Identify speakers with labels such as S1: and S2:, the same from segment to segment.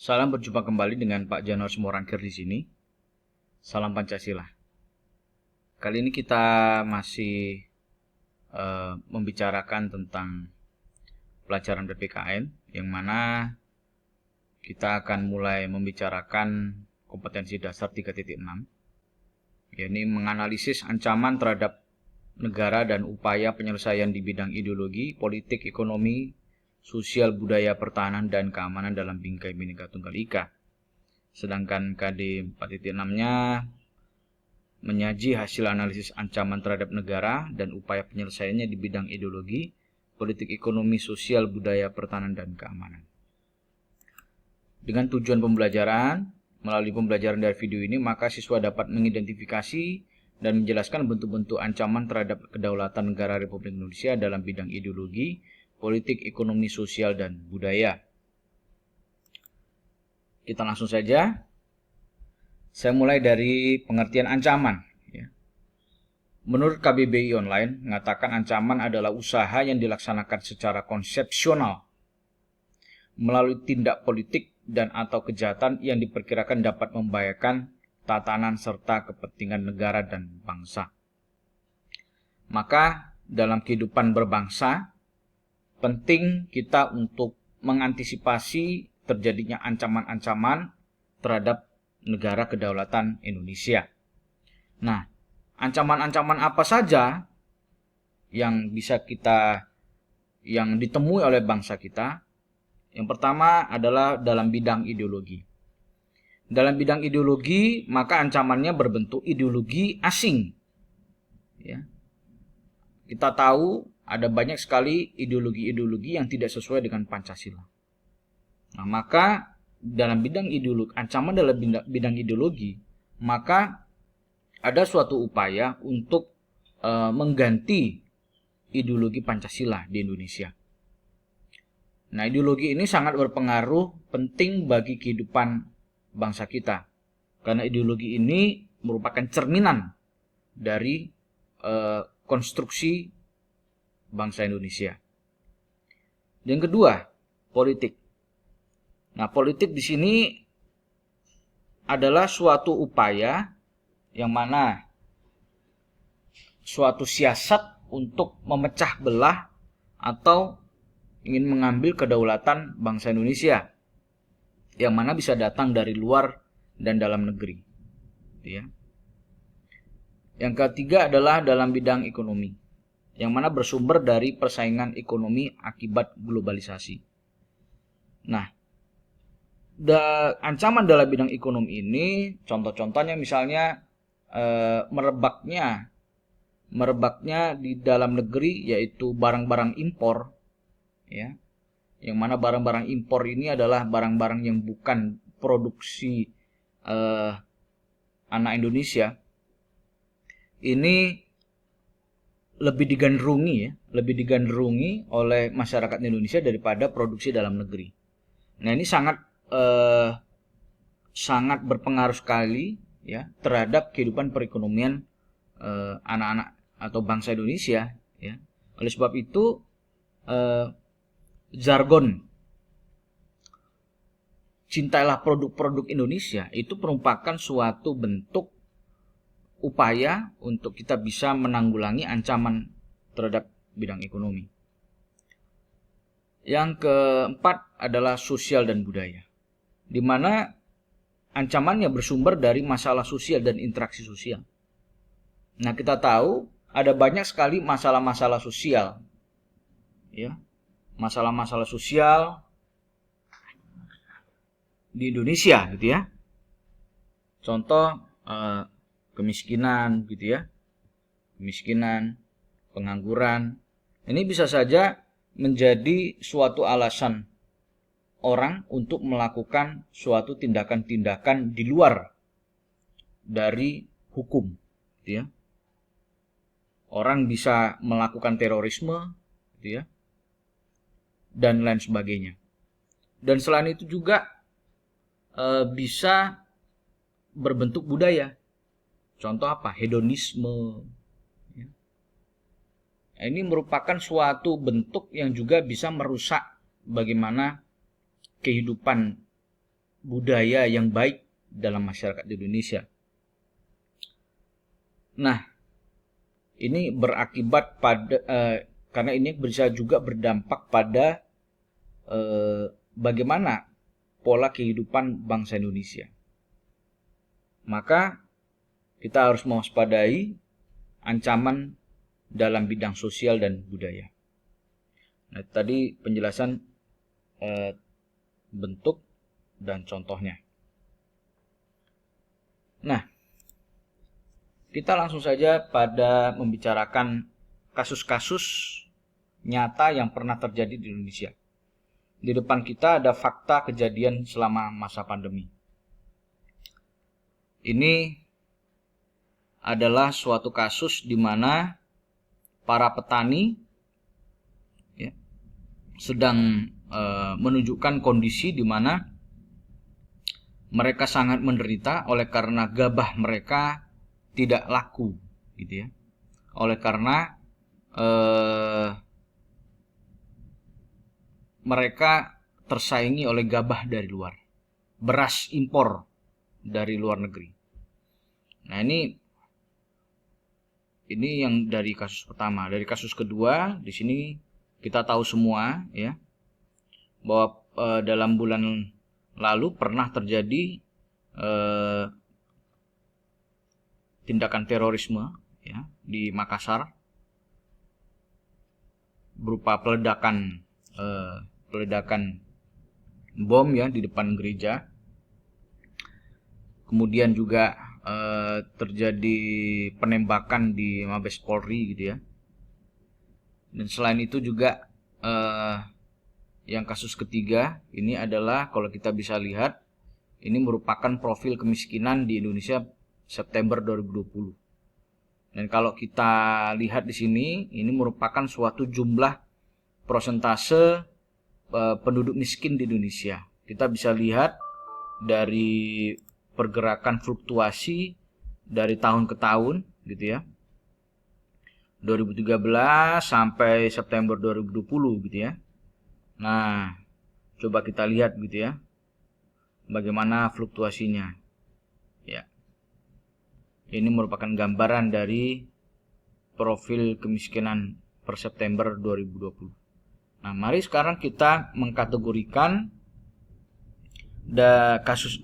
S1: Salam berjumpa kembali dengan Pak Janor Simorangkir di sini. Salam Pancasila. Kali ini kita masih membicarakan tentang pelajaran PPKN, yang mana kita akan mulai membicarakan kompetensi dasar 3.6, yakni menganalisis ancaman terhadap negara dan upaya penyelesaian di bidang ideologi, politik, ekonomi, sosial, budaya, pertahanan, dan keamanan dalam bingkai Bhinneka Tunggal Ika. Sedangkan KD 4.6-nya menyaji hasil analisis ancaman terhadap negara dan upaya penyelesaiannya di bidang ideologi, politik, ekonomi, sosial, budaya, pertahanan, dan keamanan. Dengan tujuan pembelajaran, melalui pembelajaran dari video ini, maka siswa dapat mengidentifikasi dan menjelaskan bentuk-bentuk ancaman terhadap kedaulatan negara Republik Indonesia dalam bidang ideologi, politik, ekonomi, sosial, dan budaya. Kita langsung saja. Saya mulai dari pengertian ancaman. Menurut KBBI Online, mengatakan ancaman adalah usaha yang dilaksanakan secara konsepsional melalui tindak politik dan atau kejahatan yang diperkirakan dapat membahayakan tatanan serta kepentingan negara dan bangsa. Maka dalam kehidupan berbangsa, penting kita untuk mengantisipasi terjadinya ancaman-ancaman terhadap negara kedaulatan Indonesia. Nah, ancaman-ancaman apa saja yang ditemui oleh bangsa kita? Yang pertama adalah dalam bidang ideologi. Dalam bidang ideologi, maka ancamannya berbentuk ideologi asing. Kita tahu ada banyak sekali ideologi-ideologi yang tidak sesuai dengan Pancasila. Nah, maka dalam bidang ideologi, ancaman dalam bidang ideologi, maka ada suatu upaya untuk mengganti ideologi Pancasila di Indonesia. Nah, ideologi ini sangat berpengaruh penting bagi kehidupan bangsa kita, karena ideologi ini merupakan cerminan dari konstruksi bangsa Indonesia. Yang kedua, politik. Nah, politik di sini adalah suatu upaya yang mana suatu siasat untuk memecah belah atau ingin mengambil kedaulatan bangsa Indonesia, yang mana bisa datang dari luar dan dalam negeri. Yang ketiga adalah dalam bidang ekonomi, yang mana bersumber dari persaingan ekonomi akibat globalisasi. Nah, ancaman dalam bidang ekonomi ini, contoh-contohnya misalnya merebaknya di dalam negeri, yaitu barang-barang impor, yang mana barang-barang impor ini adalah barang-barang yang bukan produksi anak Indonesia. Ini lebih digandrungi oleh masyarakat Indonesia daripada produksi dalam negeri. Nah, ini sangat berpengaruh sekali terhadap kehidupan perekonomian anak-anak atau bangsa Indonesia. Oleh sebab itu, jargon cintailah produk-produk Indonesia itu merupakan suatu bentuk upaya untuk kita bisa menanggulangi ancaman terhadap bidang ekonomi. Yang keempat adalah sosial dan budaya, di mana ancamannya bersumber dari masalah sosial dan interaksi sosial. Nah, kita tahu ada banyak sekali masalah-masalah sosial, masalah-masalah sosial di Indonesia, Contoh kemiskinan, kemiskinan, pengangguran. Ini bisa saja menjadi suatu alasan orang untuk melakukan suatu tindakan-tindakan di luar dari hukum, Orang bisa melakukan terorisme, dan lain sebagainya. Dan selain itu juga bisa berbentuk budaya. Contoh apa? Hedonisme. Ini merupakan suatu bentuk yang juga bisa merusak bagaimana kehidupan budaya yang baik dalam masyarakat di Indonesia. Nah, ini berakibat pada karena ini bisa juga berdampak pada bagaimana pola kehidupan bangsa Indonesia. Maka kita harus mewaspadai ancaman dalam bidang sosial dan budaya. Nah, tadi penjelasan bentuk dan contohnya. Nah, kita langsung saja pada membicarakan kasus-kasus nyata yang pernah terjadi di Indonesia. Di depan kita ada fakta kejadian selama masa pandemi. Ini adalah suatu kasus di mana para petani ya, sedang menunjukkan kondisi di mana mereka sangat menderita oleh karena gabah mereka tidak laku, gitu ya. Oleh karena mereka tersaingi oleh gabah dari luar, beras impor dari luar negeri. Nah, ini yang dari kasus pertama. Dari kasus kedua, di sini kita tahu semua ya bahwa dalam bulan lalu pernah terjadi tindakan terorisme ya di Makassar berupa peledakan bom ya di depan gereja. Kemudian juga terjadi penembakan di Mabes Polri gitu ya. Dan selain itu juga yang kasus ketiga ini adalah kalau kita bisa lihat ini merupakan profil kemiskinan di Indonesia September 2020. Dan kalau kita lihat di sini ini merupakan suatu jumlah persentase penduduk miskin di Indonesia. Kita bisa lihat dari pergerakan fluktuasi dari tahun ke tahun gitu ya. 2013 sampai September 2020 gitu ya. Nah, coba kita lihat gitu ya. Bagaimana fluktuasinya. Ya. Ini merupakan gambaran dari profil kemiskinan per September 2020. Nah, mari sekarang kita mengkategorikan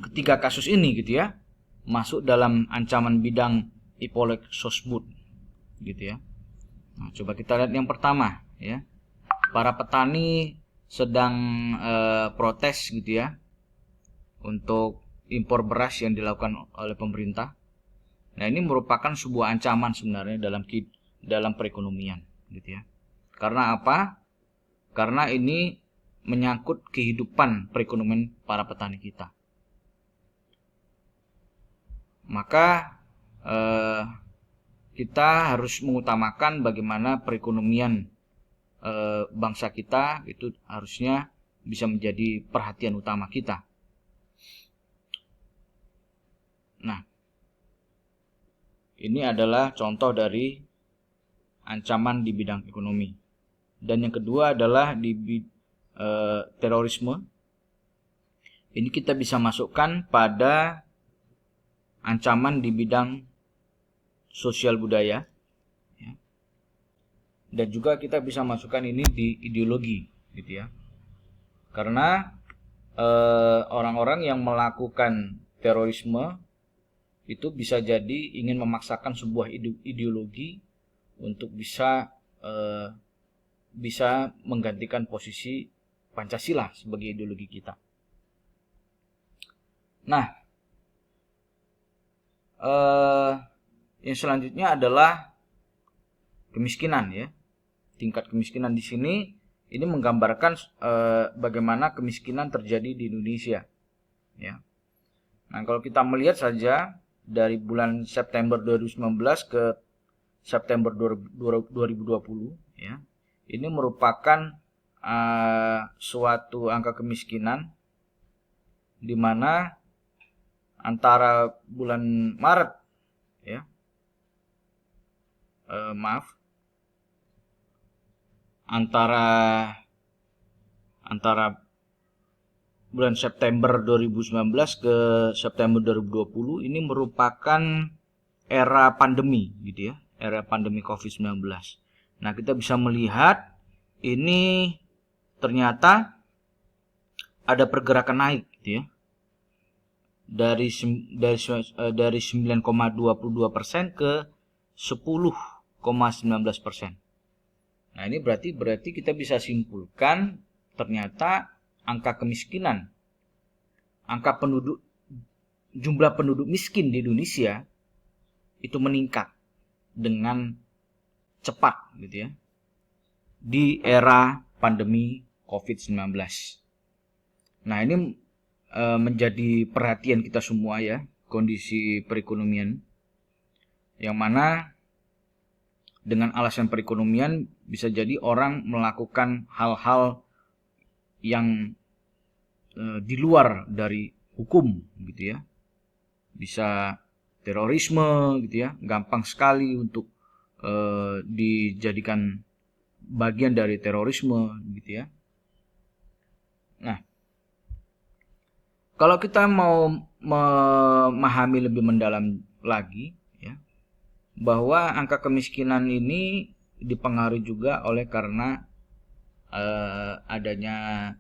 S1: ketiga kasus ini gitu ya, masuk dalam ancaman bidang Ipolek Sosbud gitu ya. Nah, coba kita lihat yang pertama ya. Para petani sedang protes gitu ya untuk impor beras yang dilakukan oleh pemerintah. Nah, ini merupakan sebuah ancaman sebenarnya dalam perekonomian gitu ya. Karena apa? Karena ini menyangkut kehidupan perekonomian para petani kita. Maka kita harus mengutamakan bagaimana perekonomian bangsa kita itu harusnya bisa menjadi perhatian utama kita. Nah, ini adalah contoh dari ancaman di bidang ekonomi. Dan yang kedua adalah di terorisme. Ini kita bisa masukkan pada ancaman di bidang sosial budaya. Ya. Dan juga kita bisa masukkan ini di ideologi, gitu ya. Karena orang-orang yang melakukan terorisme itu bisa jadi ingin memaksakan sebuah ideologi untuk bisa menggantikan posisi Pancasila sebagai ideologi kita. Nah, yang selanjutnya adalah kemiskinan ya. Tingkat kemiskinan di sini ini menggambarkan bagaimana kemiskinan terjadi di Indonesia. Ya. Nah, kalau kita melihat saja dari bulan September 2019 ke September 2020 ya. Ini merupakan suatu angka kemiskinan di mana antara bulan Maret ya. Antara bulan September 2019 ke September 2020 ini merupakan era pandemi gitu ya, era pandemi COVID-19. Nah, kita bisa melihat ini ternyata ada pergerakan naik gitu ya. Dari 9,22% ke 10,19%. Nah, ini berarti kita bisa simpulkan ternyata angka kemiskinan, jumlah penduduk miskin di Indonesia itu meningkat dengan cepat gitu ya di era pandemi COVID-19. Nah, ini menjadi perhatian kita semua ya, kondisi perekonomian yang mana dengan alasan perekonomian bisa jadi orang melakukan hal-hal yang di luar dari hukum gitu ya. Bisa terorisme gitu ya, gampang sekali untuk dijadikan bagian dari terorisme gitu ya. Nah, kalau kita mau memahami lebih mendalam lagi ya, bahwa angka kemiskinan ini dipengaruhi juga oleh karena adanya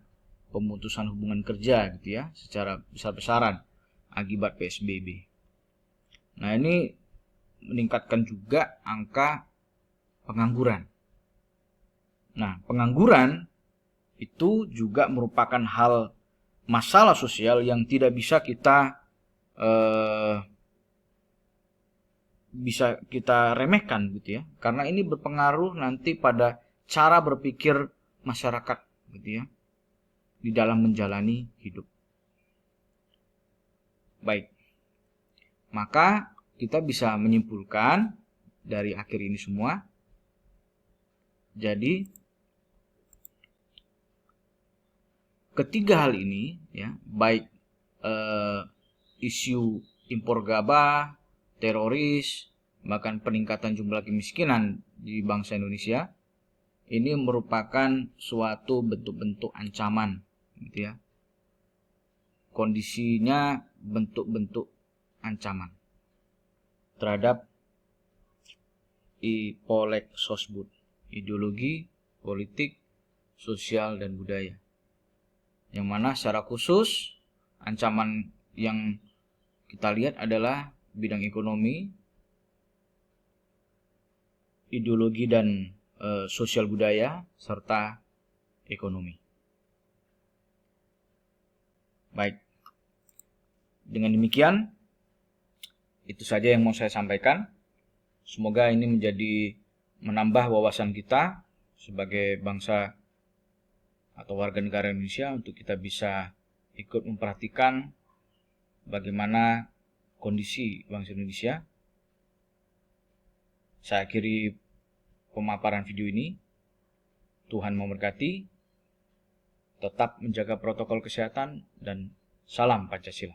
S1: pemutusan hubungan kerja gitu ya secara besar-besaran akibat PSBB. Nah, ini meningkatkan juga angka pengangguran. Nah, pengangguran itu juga merupakan hal masalah sosial yang tidak bisa kita remehkan gitu ya. Karena ini berpengaruh nanti pada cara berpikir masyarakat gitu ya di dalam menjalani hidup. Baik. Maka kita bisa menyimpulkan dari akhir ini semua. Jadi ketiga hal ini ya, baik isu impor gabah, teroris, bahkan peningkatan jumlah kemiskinan di bangsa Indonesia, ini merupakan suatu bentuk-bentuk ancaman gitu ya. Kondisinya bentuk-bentuk ancaman terhadap IPOLEK Sosbud, ideologi, politik, sosial, dan budaya. Yang mana secara khusus ancaman yang kita lihat adalah bidang ekonomi, ideologi dan sosial budaya, serta ekonomi. Baik, dengan demikian itu saja yang mau saya sampaikan. Semoga ini menambah wawasan kita sebagai bangsa atau warga negara Indonesia untuk kita bisa ikut memperhatikan bagaimana kondisi bangsa Indonesia. Saya akhiri pemaparan video ini. Tuhan memberkati. Tetap menjaga protokol kesehatan dan salam Pancasila.